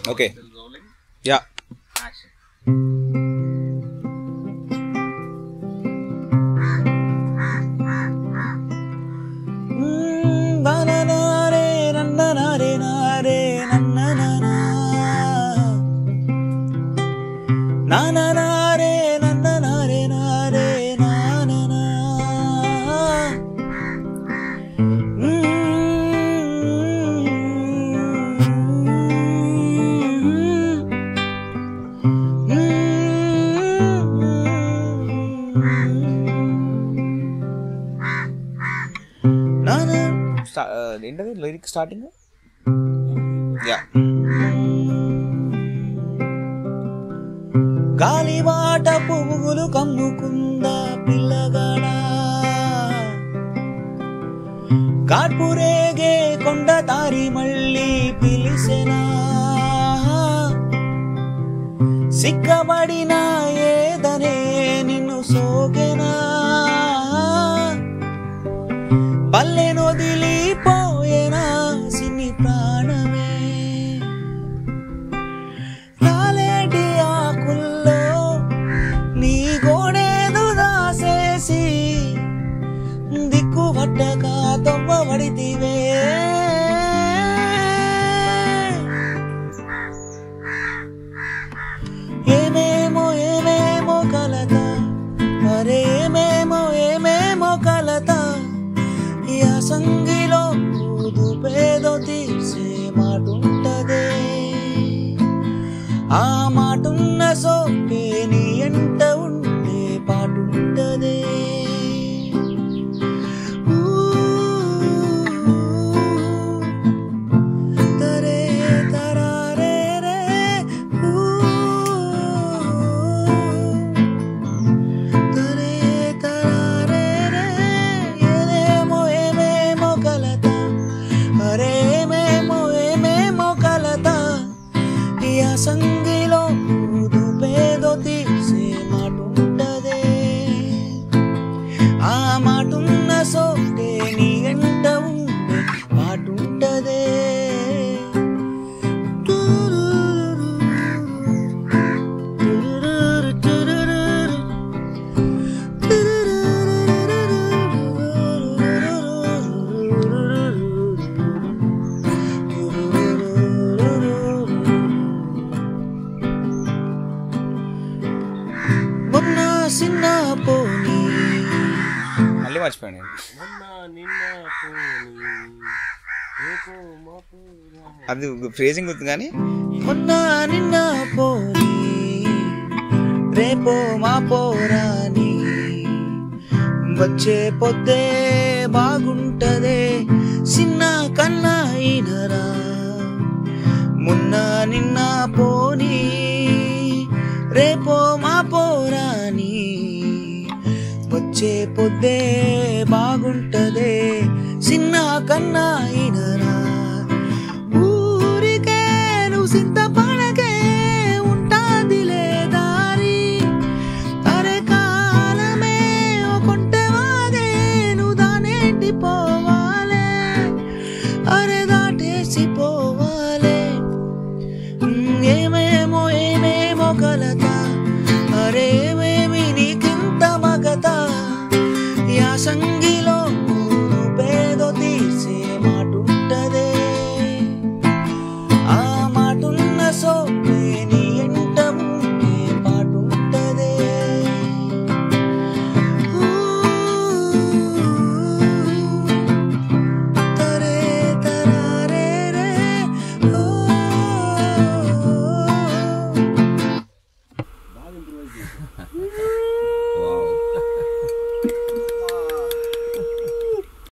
okay yeah ఏంటది lyric starting yeah గాలివాట పువ్వులు కమ్ముకుందా పిల్లగాడా కార్పురేగే కొండ తారి మళ్ళీ పిలిసెనా సిక్కబడిన ఏదనే నిన్ను సోకెనా పల్లెనొదిలిపోయేనా సిన్ని ప్రాణమే కాలేటి ఆకుల్లో నీ గోడేదు దాసేసి దిక్కు పట్టక తొవ్వబడితివే ఏమేమో ఏమేమో కలత అరే ఏమేమో కలత సంగిలో దుపేదో తీసే మాటుంటదే ఆ మాటున్న సోకే నీ ఎంట ఉండే పాటుంటదే తరే తరారే రే తరే తరారే రే ఏదేమో ఏమేమో కలత అరే ఏమేమో కలత ఈ సంగిలో దుపేదో తీసే మాటుంటదే ఆ మాటున్న సోటే నీ ఎంట ఉండే పాటుంటదే చిన్న పోనీ మళ్ళీ మర్చిపోయాను అది ఫ్రేజింగ్ గుర్తు కానీ మొన్న నిన్న పోనీ రేపో మా పోరాని వచ్చే పొద్దే బాగుంటదే చిన్న కన్నా ఈనరా మొన్న నిన్న పోనీ రేపో మా పోరాని వచ్చే పొద్దే బాగుంటదే చిన్న కన్నా ఈనరా ఊరికే నువ్వు సింతపడకే ఉంటాదిలే దారి అరే కాలమే కొంటెవాదే నువ్వు దానేంటి పోవాలే అరే దాటేసి పో